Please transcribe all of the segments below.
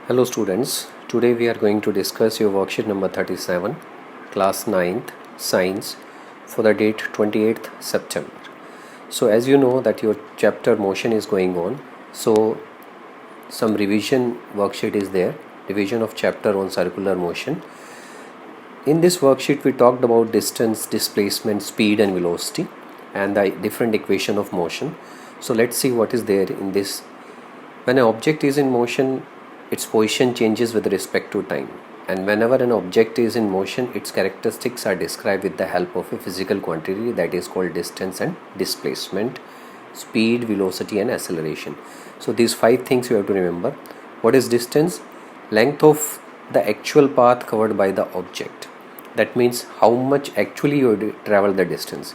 Hello students, today we are going to discuss your worksheet number 37, class 9th, science for the date 28th September. So as you know that your chapter motion is going on, so some revision worksheet is there, revision of chapter on circular motion. In this worksheet we talked about distance, displacement, speed and velocity and the different equation of motion. So let's see what is there in this. When an object is in motion, its position changes with respect to time, and whenever an object is in motion, its characteristics are described with the help of a physical quantity that is called distance and displacement, speed, velocity and acceleration. So these 5 things you have to remember. What is distance? Length of the actual path covered by the object. That means how much actually you travel the distance.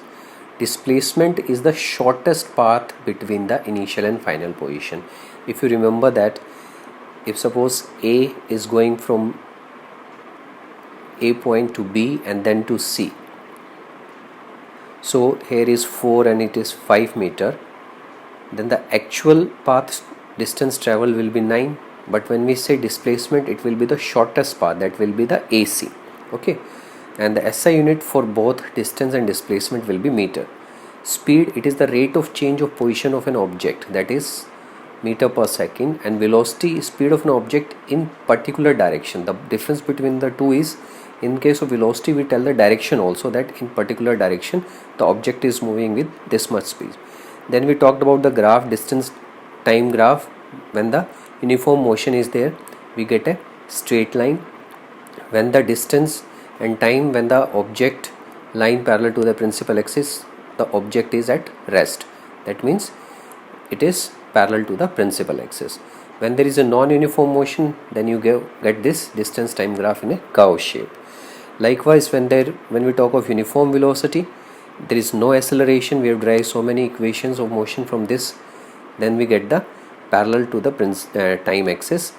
Displacement is the shortest path between the initial and final position. If you remember that, if suppose A is going from A point to B and then to C, so here is 4 and it is 5 meter, then the actual path distance travel will be 9, but when we say displacement, it will be the shortest path, that will be the AC. Okay, and the SI unit for both distance and displacement will be meter. Speed, it is the rate of change of position of an object, that is meter per second, and velocity is speed of an object in particular direction. The difference between the two is, in case of velocity we tell the direction also, that in particular direction the object is moving with this much speed. Then we talked about the graph, distance time graph. When the uniform motion is there, we get a straight line. When the distance and time, when the object line parallel to the principal axis, the object is at rest, that means it is parallel to the principal axis. When there is a non-uniform motion, then you get this distance time graph in a curve shape. Likewise, when we talk of uniform velocity, there is no acceleration. We have derived so many equations of motion from this. Then we get the parallel to the time axis.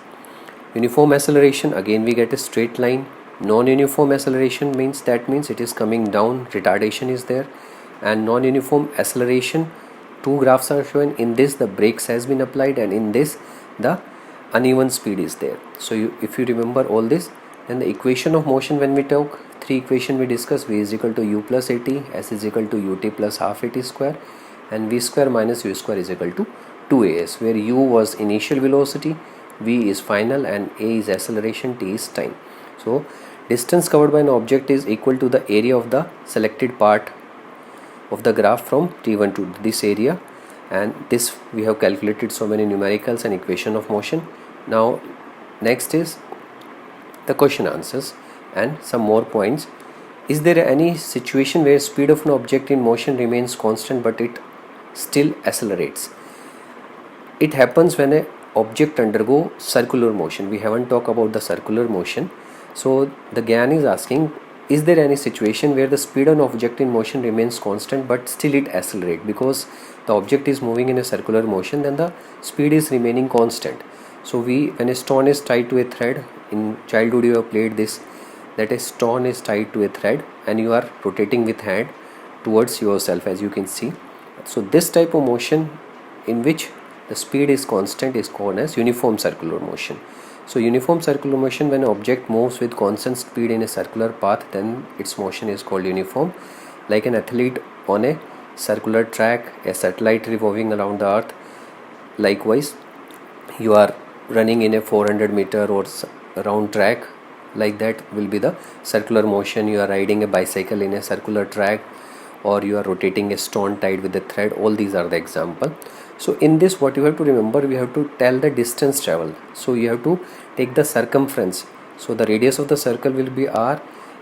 Uniform acceleration, again we get a straight line. Non-uniform acceleration means it is coming down, retardation is there. And non-uniform acceleration, two graphs are shown. In this the brakes has been applied, and in this the uneven speed is there. So if you remember all this, then the equation of motion, when we talk 3 equation we discuss, v is equal to u plus at, s is equal to ut plus half at square, and v square minus u square is equal to 2as, where u was initial velocity, v is final, and a is acceleration, t is time. So distance covered by an object is equal to the area of the selected part of the graph from T1 to this area, and this we have calculated so many numericals and equation of motion. Now next is the question answers and some more points. Is there any situation where speed of an object in motion remains constant but it still accelerates? It happens when an object undergo circular motion. We haven't talked about the circular motion. So the Gyan is asking, is there any situation where the speed of an object in motion remains constant but still it accelerates? Because the object is moving in a circular motion, then the speed is remaining constant. So when a stone is tied to a thread, in childhood you have played this, that a stone is tied to a thread and you are rotating with hand towards yourself, as you can see. So this type of motion in which the speed is constant is called as uniform circular motion. So uniform circular motion, when an object moves with constant speed in a circular path, then its motion is called uniform. Like an athlete on a circular track, a satellite revolving around the earth. Likewise, you are running in a 400 meter or round track, like that will be the circular motion. You are riding a bicycle in a circular track, or you are rotating a stone tied with a thread. All these are the example. So in this, what you have to remember, we have to tell the distance travel. So you have to take the circumference. So the radius of the circle will be r,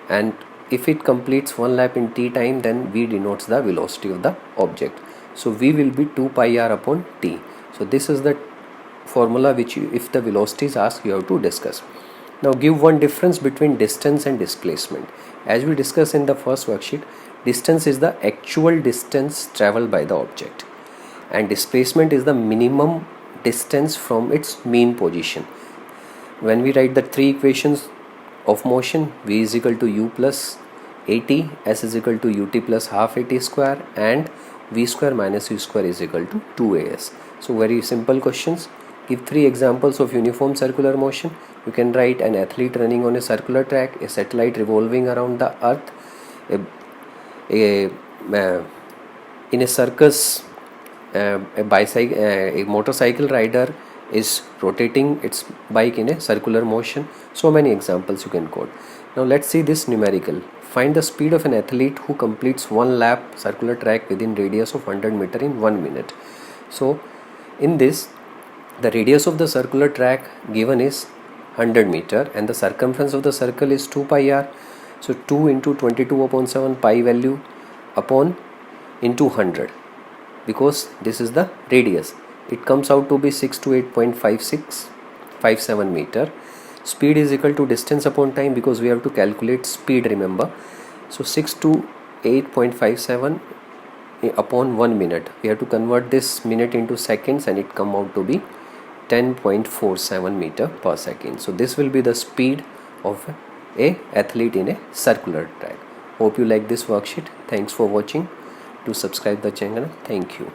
and if it completes one lap in t time, then v denotes the velocity of the object. So v will be 2 pi r upon t. So this is the formula which if the velocity is asked, you have to discuss. Now give one difference between distance and displacement. As we discussed in the first worksheet, distance is the actual distance traveled by the object, and displacement is the minimum distance from its mean position. When we write the 3 equations of motion, v is equal to u plus at, s is equal to ut plus half at square, and v square minus u square is equal to 2as. So very simple questions. Give 3 examples of uniform circular motion. You can write an athlete running on a circular track, a satellite revolving around the earth, a in a circus, a motorcycle rider is rotating its bike in a circular motion. So many examples you can quote. Now let's see this numerical. Find the speed of an athlete who completes one lap circular track within radius of 100 meter in 1 minute. So in this, the radius of the circular track given is 100 meter and the circumference of the circle is 2 pi r. So 2 into 22/7 pi value upon into 100, because this is the radius. It comes out to be 6 to 8.5657 meter. Speed is equal to distance upon time, because we have to calculate speed, remember. So 6 to 8.57 upon 1 minute. We have to convert this minute into seconds and it come out to be 10.47 meter per second. So this will be the speed of a athlete in a circular track. Hope you like this worksheet. Thanks for watching. Do subscribe the channel. Thank you.